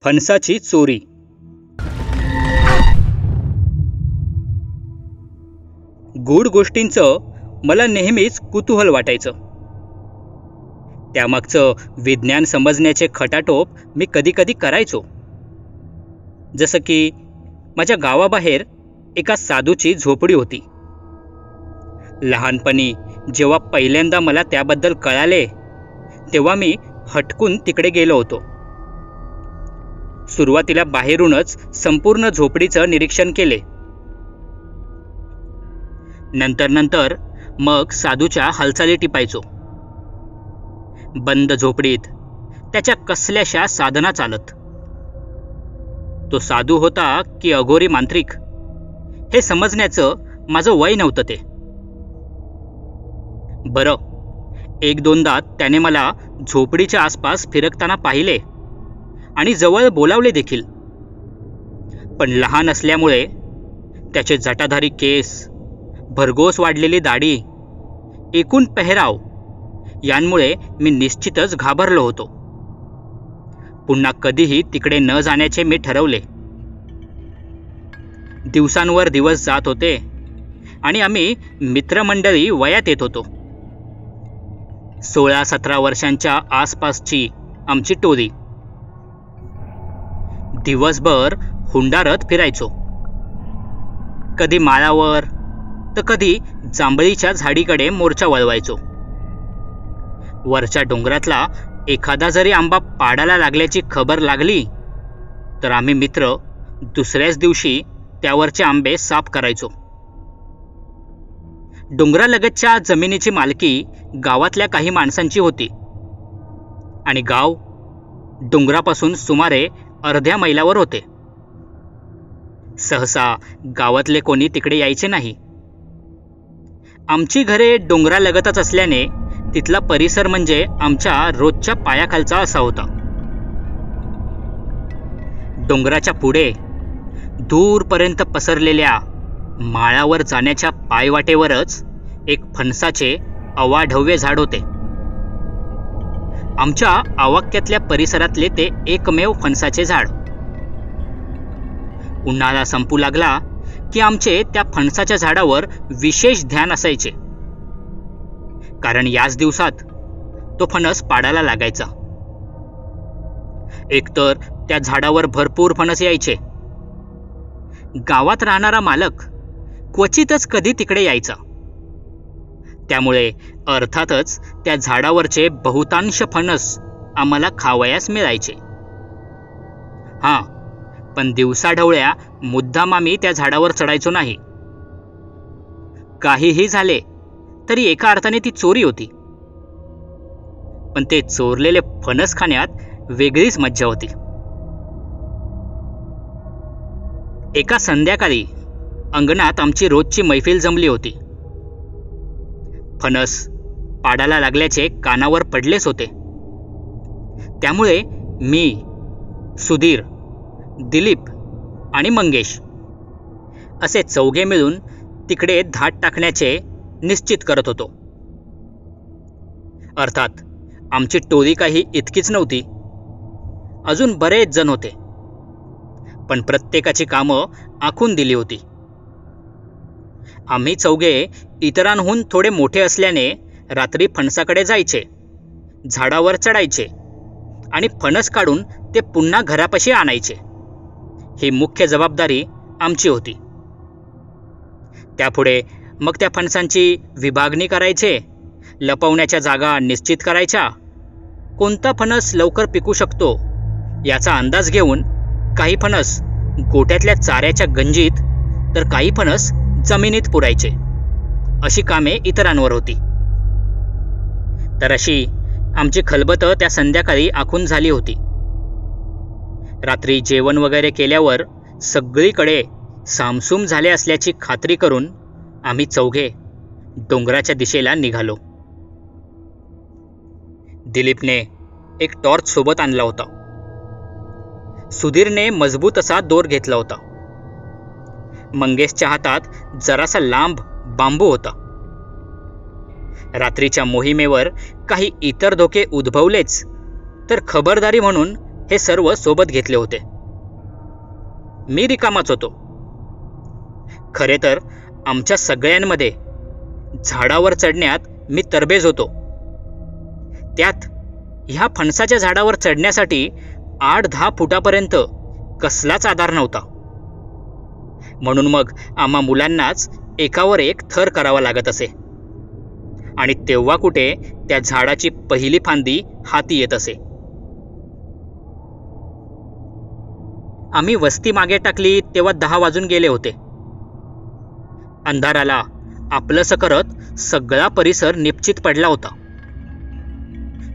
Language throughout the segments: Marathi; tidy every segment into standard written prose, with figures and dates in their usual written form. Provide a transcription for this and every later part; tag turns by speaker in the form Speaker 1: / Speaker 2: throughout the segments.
Speaker 1: फणसाची चोरी. गूढ गोष्टींचं मला नेहमीच कुतूहल वाटायचं. त्यामागचं विज्ञान समजण्याचे खटाटोप मी कधी कधी करायचो. जसं की माझ्या गावाबाहेर एका साधूची झोपडी होती. लहानपणी जेव्हा पहिल्यांदा मला त्याबद्दल कळाले तेव्हा मी हटकून तिकडे गेलो होतो. सुरुवातीला बाहेरूनच संपूर्ण झोपडीचं निरीक्षण केले. नंतर मग साधूच्या हालचाली टिपायचो. बंद झोपडीत त्याच्या कसल्याशा साधना चालत. तो साधू होता की अघोरी मांत्रिक हे समजण्याचं माझं वय नव्हतं ते. बरं, एक दोनदा त्याने मला झोपडीच्या आसपास फिरकताना पाहिले आणि जवळ बोलावले देखील. पण लहान असल्यामुळे त्याचे जटाधारी केस, भरघोस वाढलेली दाढी, एकूण पेहराव यांमुळे मी निश्चितच घाबरलो होतो. पुन्हा कधीही तिकडे न जाण्याचे मी ठरवले. दिवसांवर दिवस जात होते आणि आम्ही मित्रमंडळी वयात येत होतो. 16-17 वर्षांच्या आसपासची आमची टोळी. दिवसभर हुंडारत फिरायचो. कधी माळावर तर कधी जांभळीच्या झाडीकडे मोर्चा वळवायचो. वरच्या डोंगरातला एखादा जरी आंबा पाडाला लागल्याची खबर लागली तर आम्ही मित्र दुसऱ्याच दिवशी त्यावरचे आंबे साफ करायचो. डोंगरालगतच्या जमिनीची मालकी गावातल्या काही माणसांची होती आणि गाव डोंगरापासून सुमारे अर्ध्या मैलावर होते. सहसा गावातले कोणी तिकडे यायचे नाही. आमची घरे डोंगरालगतच असल्याने तिथला परिसर म्हणजे आमच्या रोजच्या पायाखालचा असा होता. डोंगराच्या पुढे दूरपर्यंत पसरलेल्या माळावर जाण्याच्या पायवाटेवरच एक फणसाचे अवाढव्य झाड होते. आमच्या आवाक्यातल्या परिसरातले ते एकमेव फणसाचे झाड. उन्हाळा संपू लागला की आमचे त्या फणसाच्या झाडावर विशेष ध्यान असायचे, कारण याच दिवसात तो फणस पाडाला लागायचा. एकतर त्या झाडावर भरपूर फणस यायचे. गावात राहणारा मालक क्वचितच कधी तिकडे यायचा. त्यामुळे अर्थातच त्या झाडावरचे बहुतांश फणस आम्हाला खावयास मिळायचे. हां, पण दिवसाढवळ्या मुद्दाम आम्ही त्या झाडावर चढायचो नाही. काहीही झाले तरी एका अर्थाने ती चोरी होती. पण ते चोरलेले फणस खाण्यात वेगळीच मज्जा होती. एका संध्याकाळी अंगणात आमची रोजची मैफिल जमली होती. फणस पाडाला लागल्याचे कानावर पडलेच होते. त्यामुळे मी, सुधीर, दिलीप आणि मंगेश असे चौघे मिळून तिकडे धाड टाकण्याचे निश्चित करत होतो. अर्थात आमची टोळी काही इतकीच नव्हती. अजून बरेच जण होते, पण प्रत्येकाची कामं आखून दिली होती. आम्ही चौघे इतरांहून थोडे मोठे असल्याने रात्री फणसाकडे जायचे, झाडावर चढायचे आणि फणस काढून ते पुन्हा घरापाशी आणायचे. ही मुख्य जबाबदारी आमची होती. त्यापुढे मग त्या फणसांची विभागणी करायचे, लपवण्याच्या जागा निश्चित करायच्या, कोणता फणस लवकर पिकू शकतो याचा अंदाज घेऊन काही फणस गोठ्यातल्या चाऱ्याच्या गंजीत तर काही फणस जमिनीत पुरायचे. अशी कामे इतरांवर होती. तर अशी आमची खलबत त्या संध्याकाळी आखून झाली होती. रात्री जेवण वगैरे केल्यावर सगळीकडे सामसूम झाले असल्याची खात्री करून आम्ही चौघे डोंगराच्या दिशेला निघालो. दिलीपने एक टॉर्च सोबत आणला होता. सुधीरने मजबूत असा दोर घेतला होता. मंगेशच्या हातात जरासा लांब बांबू होता. रात्रीच्या मोहिमेवर काही इतर धोके उद्भवलेच तर खबरदारी म्हणून हे सर्व सोबत घेतले होते. मी रिकामाच होतो. खरे तर आमच्या सगळ्यांमध्ये झाडावर चढण्यात मी तरबेज होतो. त्यात ह्या फणसाच्या झाडावर चढण्यासाठी 8-10 फुटापर्यंत कसलाच आधार नव्हता. म्हणून मग आम्हा मुलांनाच एकावर एक थर करावा लागत असे आणि तेव्हा कुठे त्या झाडाची पहिली फांदी हाती येत असे. आम्ही वस्ती मागे टाकली तेव्हा 10 वाजून गेले होते. अंधाराला आपलंसं करत सगळा परिसर निपचित पडला होता.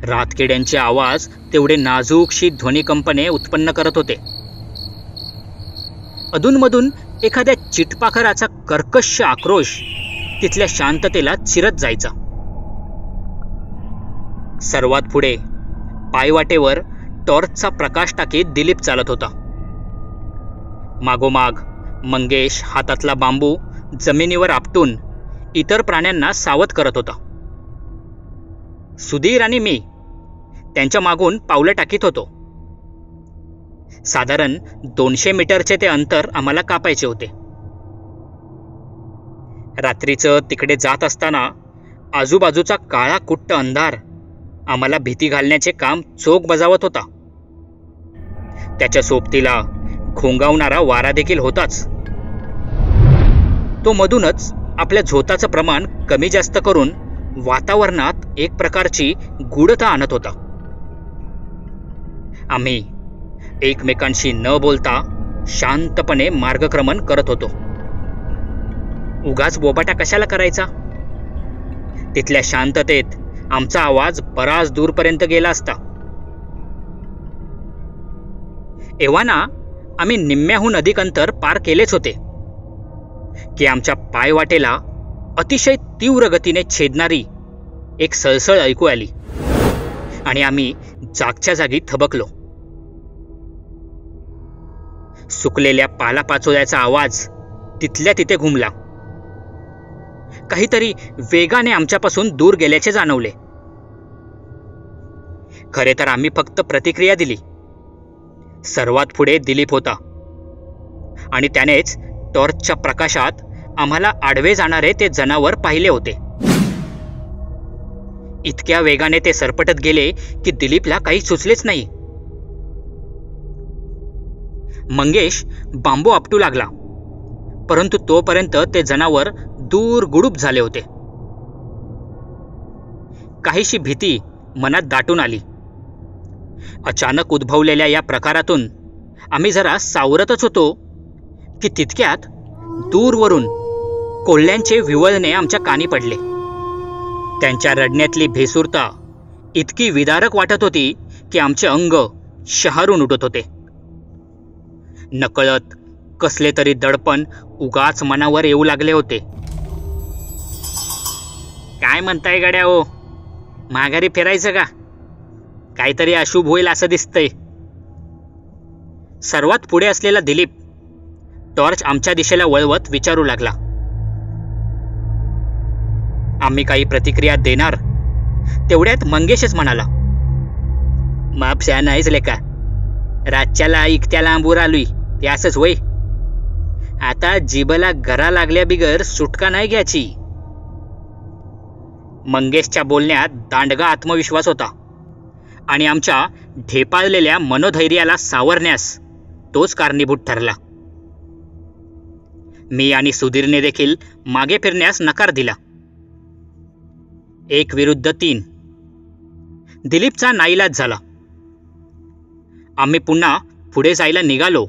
Speaker 1: रातकिड्यांचे आवाज तेवढे नाजूकशी ध्वनिकंपने उत्पन्न करत होते. अधूनमधून एखाद्या चिटपाखराचा कर्कश आक्रोश तिथल्या शांततेला चिरत जायचा. सर्वात पुढे पायवाटेवर टॉर्चचा प्रकाश टाकीत दिलीप चालत होता. मागोमाग मंगेश हातातला बांबू जमिनीवर आपटून इतर प्राण्यांना सावध करत होता. सुधीर आणि मी त्यांच्या मागून पावलं टाकीत होतो. साधारण 200 मीटरचे ते अंतर आम्हाला कापायचे होते. रात्रीचं तिकडे जात असताना आजूबाजूचा काळा कुट्ट अंधार आम्हाला भीती घालण्याचे काम चोख बजावत होता. त्याच्या सोबतीला घोंगावणारा वारा देखील होताच. तो मधूनच आपल्या झोताचं प्रमाण कमी जास्त करून वातावरणात एक प्रकारची गूढता आणत होता. आम्ही एकमेकांशी न बोलता शांतपणे मार्गक्रमण करत होतो. उगाच बोबाटा कशाला करायचा? तिथल्या शांततेत आमचा आवाज बराच दूरपर्यंत गेला असता. एव्हाना आम्ही निम्म्याहून अधिक अंतर पार केलेच होते की आमच्या पायवाटेला अतिशय तीव्र गतीने छेदणारी एक सळसळ ऐकू आली आणि आम्ही जागच्या जागी थबकलो. सुकलेल्या पालापाचोळ्याचा आवाज तिथल्या तिथे घुमला. काहीतरी वेगाने आमच्यापासून दूर गेल्याचे जाणवले. खरे तर आम्ही फक्त प्रतिक्रिया दिली. सर्वात पुढे दिलीप होता आणि त्यानेच टॉर्चच्या प्रकाशात आम्हाला आडवे जाणारे ते जनावर पाहिले होते. इतक्या वेगाने ते सरपटत गेले की दिलीपला काही सुचलेच नाही. मंगेश बांबू आपटू लागला, परंतु तोपर्यंत ते जनावर दूर गुडूप झाले होते. काहीशी भीती मनात दाटून आली. अचानक उद्भवलेल्या या प्रकारातून आम्ही जरा सावरतच होतो की तितक्यात दूरवरून कोल्ह्यांचे विवळणे आमच्या कानी पडले. त्यांच्या रडण्यातली भेसूरता इतकी विदारक वाटत होती की आमचे अंग शहारून उठत होते. नकळत कसले तरी दडपण उगाच मनावर येऊ लागले होते. काय म्हणताय गड्या ओ, माघारी फिरायचं का? काहीतरी अशुभ होईल असं दिसतंय. सर्वात पुढे असलेला दिलीप टॉर्च आमच्या दिशेला वळवत विचारू लागला. आम्ही काही प्रतिक्रिया देणार तेवढ्यात मंगेशच म्हणाला, माप शहा नाहीच लेका, रातच्याला इकत्याला आंबूर आलोय ते असंच होय. आता जिबला घरा लागल्या बिगर सुटका नाही घ्यायची. मंगेशच्या बोलण्यात दांडगा आत्मविश्वास होता आणि आमच्या ढेपाळलेल्या मनोधैर्याला सावरण्यास तोच कारणीभूत ठरला. मी आणि सुधीरने देखील मागे फिरण्यास नकार दिला. 1 विरुद्ध 3. दिलीपचा नाईलाज झाला. आम्ही पुन्हा पुढे जायला निघालो,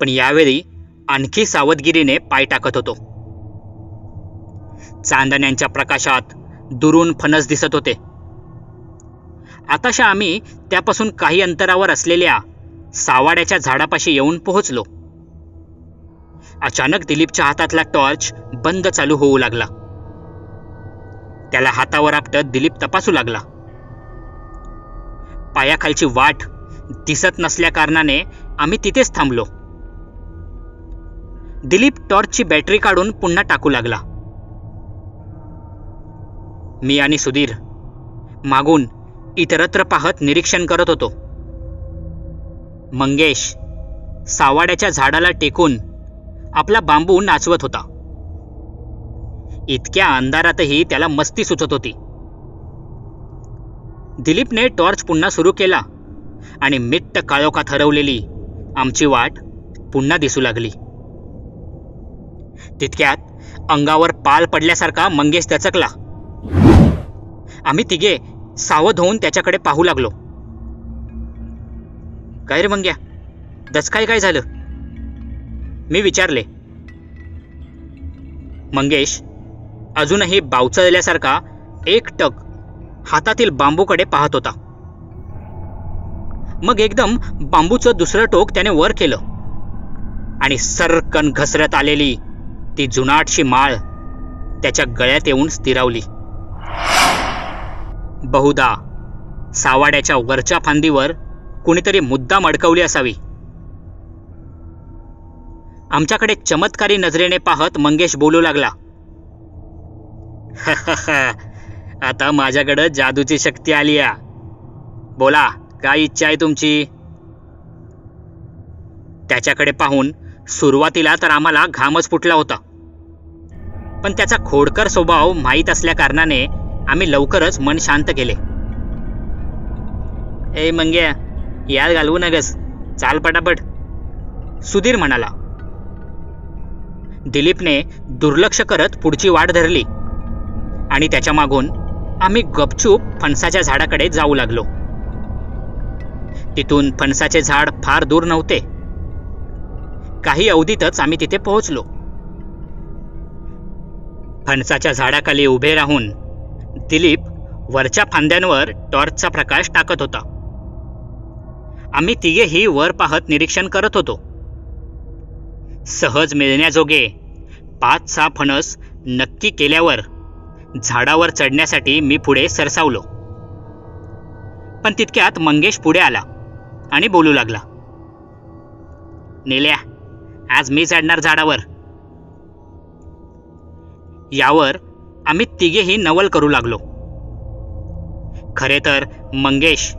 Speaker 1: पण यावेळी आणखी सावधगिरीने पाय टाकत होतो. चांदण्यांच्या प्रकाशात दुरून फणस दिसत होते. आताशा आम्ही त्यापासून काही अंतरावर असलेल्या सावाड्याच्या झाडापाशी येऊन पोहोचलो. अचानक दिलीपच्या हातातला टॉर्च बंद चालू होऊ लागला. त्याला हातावर आपटत दिलीप तपासू लागला. पायाखालची वाट दिसत नसल्या कारणाने आम्ही तिथेच थांबलो. दिलीप टॉर्चची बॅटरी काढून पुन्हा टाकू लागला. मी आणि सुधीर मागून इतरत्र पाहत निरीक्षण करत होतो. मंगेश सावाड्याच्या झाडाला टेकून आपला बांबू नाचवत होता. इतक्या अंधारातही त्याला मस्ती सुचत होती. दिलीपने टॉर्च पुन्हा सुरू केला आणि मिट्ट काळोखात हरवलेली आमची वाट पुन्हा दिसू लागली. तितक्यात अंगावर पाल पडल्यासारखा मंगेश दचकला. आम्ही तिघे सावध होऊन त्याच्याकडे पाहू लागलो. काय रे मंग्या, दचकाय काय झालं? मी विचारले. मंगेश अजूनही बावचळल्यासारखा एकटक हातातील बांबूकडे पाहत होता. मग एकदम बांबूचं दुसरं टोक त्याने वर केलं आणि सरकन घसरत आलेली ती जुनाटशी माळ त्याच्या गळ्यात येऊन स्थिरावली. बहुधा सावाड्याच्या वरच्या फांदीवर कुणीतरी मुद्दाम अडकवली असावी. आमच्याकडे चमत्कारी नजरेने पाहत मंगेश बोलू लागला. आता माझ्याकडे जादूची शक्ती आली आहे. बोला, काय इच्छा आहे तुमची? त्याच्याकडे पाहून सुरुवातीला तर आम्हाला घामच फुटला होता, पण त्याचा खोडकर स्वभाव माहीत असल्या कारणाने आम्ही लवकरच मन शांत केले. ए मंग्या, याद घालवू नगस, चाल पटापट, सुधीर म्हणाला. दिलीपने दुर्लक्ष करत पुढची वाट धरली आणि त्याच्या मागून आम्ही गपचूप फणसाच्या झाडाकडे जाऊ लागलो. तिथून फणसाचे झाड फार दूर नव्हते. काही अवधीतच आम्ही तिथे पोहोचलो. फणसाच्या झाडाखाली उभे राहून दिलीप वरच्या फांद्यांवर टॉर्चचा प्रकाश टाकत होता. आम्ही तिघेही वर पाहत निरीक्षण करत होतो. सहज मिळण्याजोगे 5-6 फणस नक्की केल्यावर झाडावर चढण्यासाठी मी पुढे सरसावलो. पण तितक्यात मंगेश पुढे आला आणि बोलू लागला. नेल्या, आज मी चढणार झाडावर. यावर आम्ही तिघेही नवल करू लागलो. खरे तर मंगेश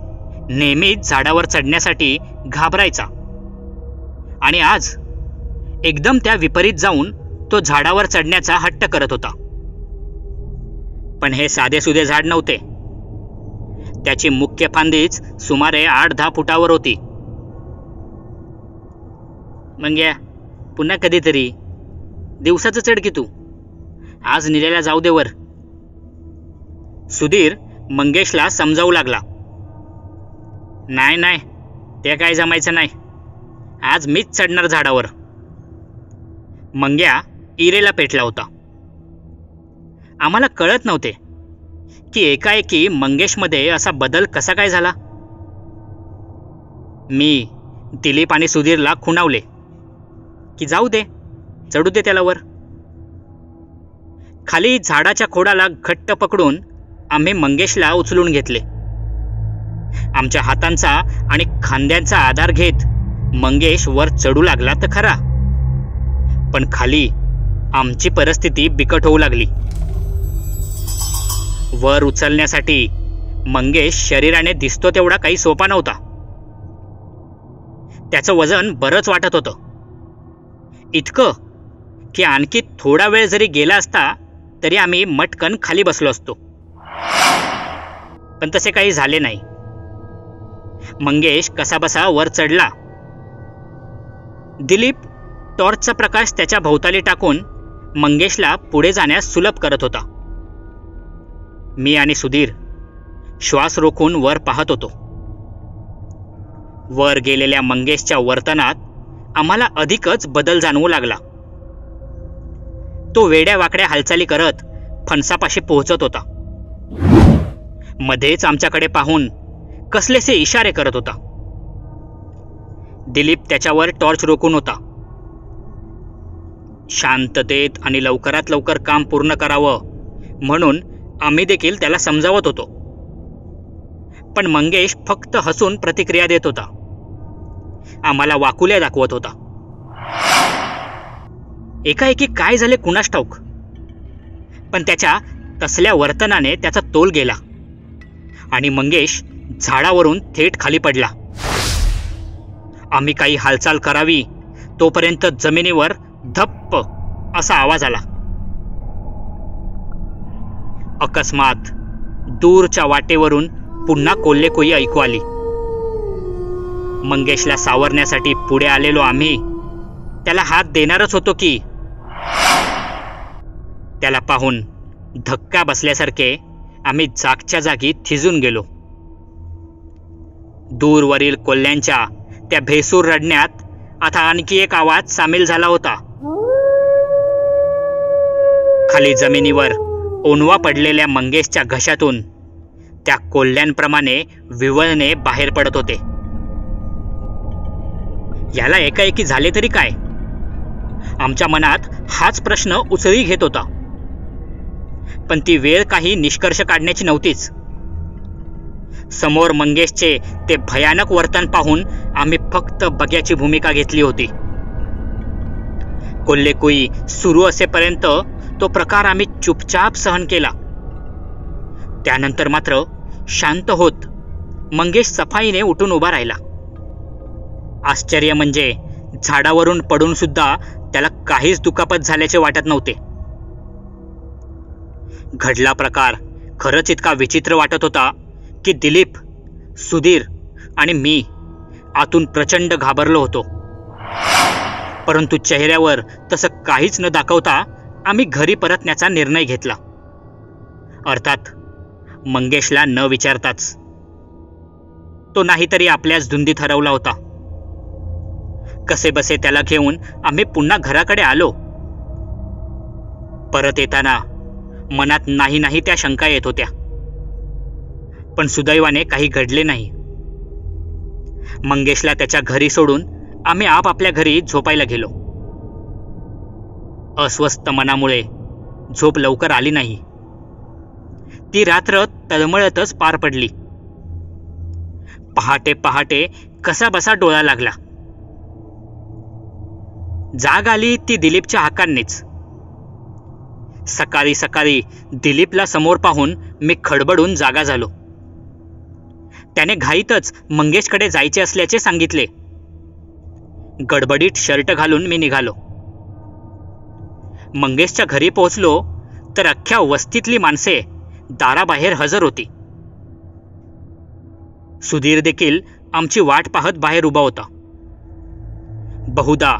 Speaker 1: नेहमीच झाडावर चढण्यासाठी घाबरायचा आणि आज एकदम त्या विपरीत जाऊन तो झाडावर चढण्याचा हट्ट करत होता. पण हे साधेसुधे झाड नव्हते. त्याची मुख्य फांदीच सुमारे 8-10 फुटावर होती. मंग्या, पुन्हा कधीतरी दिवसाचं चढ की तू, आज निलेला जाऊ दे वर. सुधीर मंगेशला समजावू लागला. नाही नाही, ते काय जमायचं नाही, आज मीच चढणार झाडावर. मंग्या इरेला पेटला होता. आम्हाला कळत नव्हते की एकाएकी मंगेशमध्ये असा बदल कसा काय झाला. मी दिलीप आणि सुधीरला खुणावले की जाऊ दे, चढू दे त्याला वर. खाली झाडाच्या खोडाला घट्ट पकडून आम्ही मंगेशला उचलून घेतले. आमच्या हातांचा आणि खांद्यांचा आधार घेत मंगेश वर चढू लागला तर खरा, पण खाली आमची परिस्थिती बिकट होऊ लागली. वर उचलण्यासाठी मंगेश शरीराने दिसतो तेवढा काही सोपा नव्हता. त्याचं वजन बरंच वाटत होतं, इतकं की आणखी थोडा वेळ जरी गेला असता तरी आम्ही मटकन खाली बसलो असतो. पण तसे काही झाले नाही. मंगेश कसाबसा वर चढला. दिलीप टॉर्चचा प्रकाश त्याच्या भोवताली टाकून मंगेशला पुढे जाण्यास सुलभ करत होता. मी आणि सुधीर श्वास रोखून वर पाहत होतो. वर गेलेल्या मंगेशच्या वर्तनात आम्हाला अधिकच बदल जाणवू लागला. तो वेड्या वाकड्या हालचाली करत फणसापाशी पोहोचत होता. मध्येच आमच्याकडे पाहून कसलेसे इशारे करत होता. दिलीप त्याच्यावर टॉर्च रोखून होता. शांततेत आणि लवकरात लवकर काम पूर्ण करावं म्हणून आम्ही देखील त्याला समजावत होतो. पण मंगेश फक्त हसून प्रतिक्रिया देत होता. आम्हाला वाकुल्या दाखवत होता. एकाएकी काय झाले कुणास ठाऊक, पण त्याच्या तसल्या वर्तनाने त्याचा तोल गेला आणि मंगेश झाडावरून थेट खाली पडला. आम्ही काही हालचाल करावी तोपर्यंत जमिनीवर धप्प असा आवाज आला. अकस्मात दूरच्या वाटेवरून पुन्हा कोल्हेकोई ऐकू आली. मंगेशला सावरण्यासाठी पुढे आलेलो आम्ही त्याला हात देणारच होतो की त्याला पाहून धक्का बसल्यासारखे आम्ही जागच्या जागी थिजून गेलो. दूरवरील कोल्ह्यांच्या त्या भेसूर रडण्यात आता आणखी एक आवाज सामील झाला होता. खाली जमिनीवर ओनवा पडलेल्या मंगेशच्या घशातून त्या कोल्ह्यांप्रमाणे विवळणे बाहेर पडत होते. याला एकाएकी झाले तरी काय, आमच्या मनात हाच प्रश्न उचली घेत होता. पण ती वेळ काही निष्कर्ष काढण्याची नव्हतीच. समोर मंगेशचे ते भयानक वर्तन पाहून आम्ही फक्त बघ्याची भूमिका घेतली होती. कोल्हेकोई सुरू असेपर्यंत तो प्रकार आम्ही चुपचाप सहन केला. त्यानंतर मात्र शांत होत मंगेश सफाईने उठून उभा राहिला. आश्चर्य म्हणजे झाडावरून पडून सुद्धा त्याला काहीच दुखापत झाल्याचे वाटत नव्हते. घडला प्रकार खरंच इतका विचित्र वाटत होता की दिलीप, सुधीर आणि मी आतून प्रचंड घाबरलो होतो. परंतु चेहऱ्यावर तसं काहीच न दाखवता आम्ही घरी परतण्याचा निर्णय घेतला. अर्थात मंगेशला न विचारताच. तो नाहीतरी आपल्याच धुंदीत हरवला होता. कसे बसे त्याला घेऊन आम्ही पुन्हा घराकडे आलो. परत येताना मनात नाही नाही त्या शंका येत होत्या, पण सुदैवाने काही घडले नाही. मंगेशला त्याच्या घरी सोडून आम्ही आपापल्या घरी झोपायला गेलो. अस्वस्थ मनामुळे झोप लवकर आली नाही. ती रात्र तळमळतच पार पडली. पहाटे पहाटे कसा बसा डोळा लागला. जाग आली ती दिलीपच्या हाकांनीच. सकाळी सकाळी दिलीपला समोर पाहून मी खडबडून जागा झालो. त्याने घाईतच मंगेशकडे जायचे असल्याचे सांगितले. गडबडीत शर्ट घालून मी निघालो. मंगेशच्या घरी पोहोचलो तर अख्ख्या वस्तीतली माणसे दाराबाहेर हजर होती. सुधीर देखील आमची वाट पाहत बाहेर उभा होता. बहुधा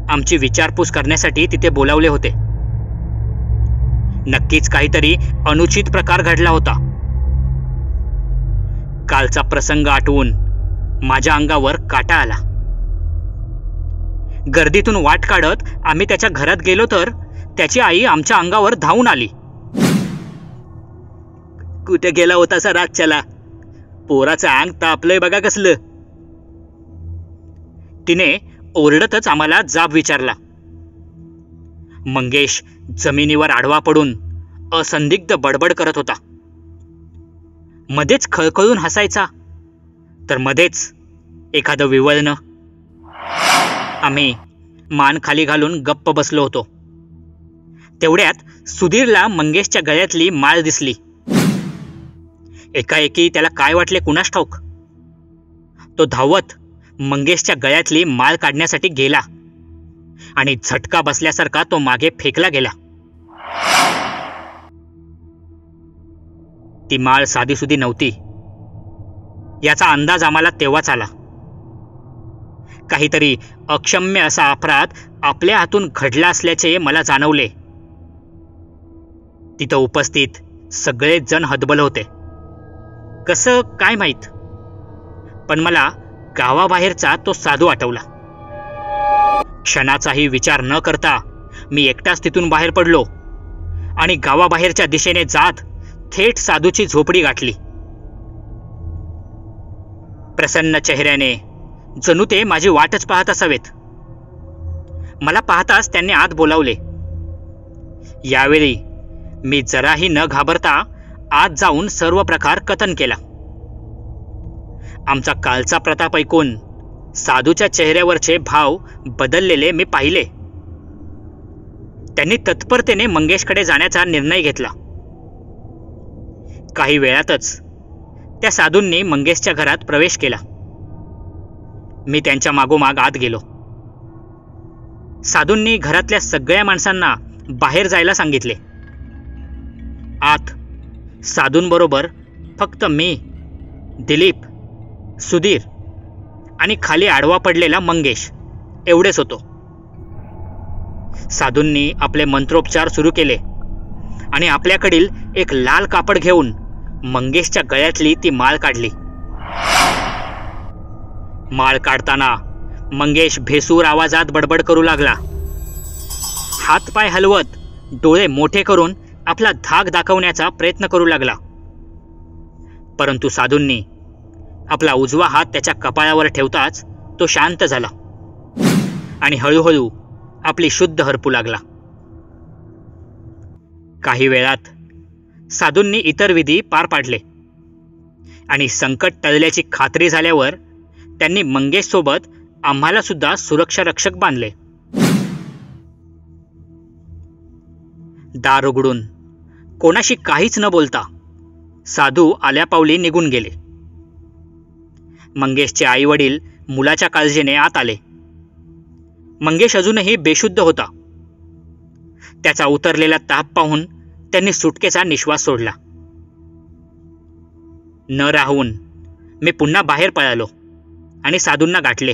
Speaker 1: आमची विचारपूस करण्यासाठी तिथे बोलावले होते. नक्कीच काहीतरी अनुचित प्रकार घडला होता. कालचा प्रसंग आठवून माझ्या अंगावर काटा आला. गर्दीतून वाट काढत आम्ही त्याच्या घरात गेलो तर त्याची आई आमच्या अंगावर धावून आली. कुठे गेला होतासा रातच्याला? पोराचं अंग तापलंय बघा कसलं. तिने ओरडतच आम्हाला जाब विचारला. मंगेश जमिनीवर आडवा पडून असंदिग्ध बडबड करत होता. मध्येच खळखळून हसायचा तर मध्येच एखादं विवळणं. आम्ही मान खाली घालून गप्प बसलो होतो. तेवढ्यात सुधीरला मंगेशच्या गळ्यातली माळ दिसली. एकाएकी त्याला काय वाटले कुणास ठाऊक. तो धावत मंगेशच्या गळ्यातली माळ काढण्यासाठी गेला आणि झटका बसल्यासारखा तो मागे फेकला गेला. ती माळ साधीसुधी नव्हती याचा अंदाज आम्हाला तेव्हाच आला. काहीतरी अक्षम्य असा अपराध आपल्या हातून घडला असल्याचे मला जाणवले. तिथं उपस्थित सगळेच जण हतबल होते. कसं काय माहीत, पण मला गावाबाहेरचा तो साधू आठवला. क्षणाचाही विचार न करता मी एकटाच तिथून बाहेर पडलो आणि गावाबाहेरच्या दिशेने जात थेट साधूची झोपडी गाठली. प्रसन्न चेहऱ्याने जणू ते माझी वाटच पाहत असावेत. मला पाहताच त्यांनी आत बोलावले. यावेळी मी जराही न घाबरता आत जाऊन सर्व प्रकार कथन केला. आमचा कालचा प्रताप ऐकून साधूच्या चेहऱ्यावरचे भाव बदललेले मी पाहिले. त्यांनी तत्परतेने मंगेशकडे जाण्याचा निर्णय घेतला. काही वेळातच त्या साधूंनी मंगेशच्या घरात प्रवेश केला. मी त्यांच्या मागोमाग आत गेलो. साधूंनी घरातल्या सगळ्या माणसांना बाहेर जायला सांगितले. आत साधूंबरोबर फक्त मी, दिलीप, सुधीर आणि खाली आडवा पडलेला मंगेश एवढेच होतो. साधूंनी आपले मंत्रोपचार सुरू केले आणि आपल्याकडील एक लाल कापड घेऊन मंगेशच्या गळ्यातली ती माळ काढली. माळ काढताना मंगेश भेसूर आवाजात बडबड करू लागला. हातपाय हलवत डोळे मोठे करून आपला धाक दाखवण्याचा प्रयत्न करू लागला. परंतु साधूंनी आपला उजवा हात त्याच्या कपाळावर ठेवताच तो शांत झाला आणि हळूहळू आपली शुद्ध हरपू लागला. काही वेळात साधूंनी इतर विधी पार पाडले आणि संकट टळल्याची खात्री झाल्यावर त्यांनी मंगेश सोबत आम्हाला सुद्धा सुरक्षा रक्षक बांधले. दार उघडून कोणाशी काहीच न बोलता साधू आल्यापावली निघून गेले. मंगेशचे आई वडील मुलाच्या काळजीने आत आले. मंगेश अजूनही बेशुद्ध होता. त्याचा उतरलेला ताप पाहून त्यांनी सुटकेचा निश्वास सोडला. न राहून मी पुन्हा बाहेर पळालो आणि साधूंना गाठले.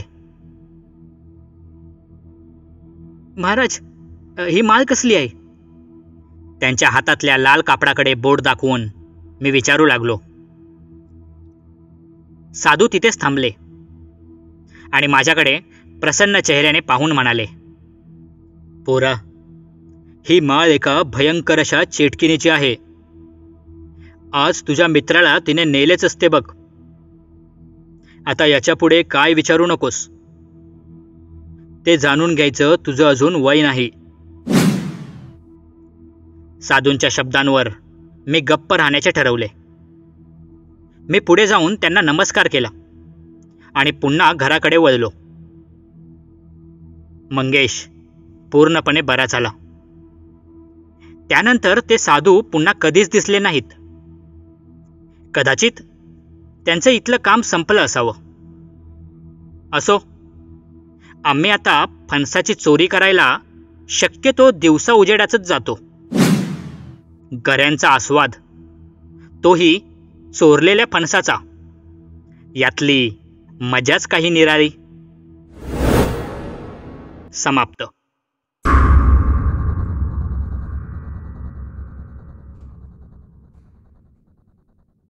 Speaker 1: महाराज, ही माळ कसली आहे? त्यांच्या हातातल्या लाल कापडाकडे बोट दाखवून मी विचारू लागलो. साधू तिथेच थांबले आणि माझ्याकडे प्रसन्न चेहऱ्याने पाहून म्हणाले, पोरा, ही माळ एका भयंकर अशा चेटकिनीची आहे. आज तुझ्या मित्राला तिने नेलेच असते बघ. आता याच्यापुढे काय विचारू नकोस. ते जाणून घ्यायचं तुझं अजून वय नाही. साधूंच्या शब्दांवर मी गप्प राहण्याचे ठरवले. मी पुढे जाऊन त्यांना नमस्कार केला आणि पुन्हा घराकडे वळलो. मंगेश पूर्णपणे बरा झाला. त्यानंतर ते साधू पुन्हा कधीच दिसले नाहीत. कदाचित त्यांचं इथलं काम संपलं असावं. असो, आम्ही आता फणसाची चोरी करायला शक्यतो दिवसा उजेडातच जातो. गऱ्यांचा आस्वाद, तोही चोरलेल्या फणसाचा, यातली मजाच काही निराळी. समाप्त.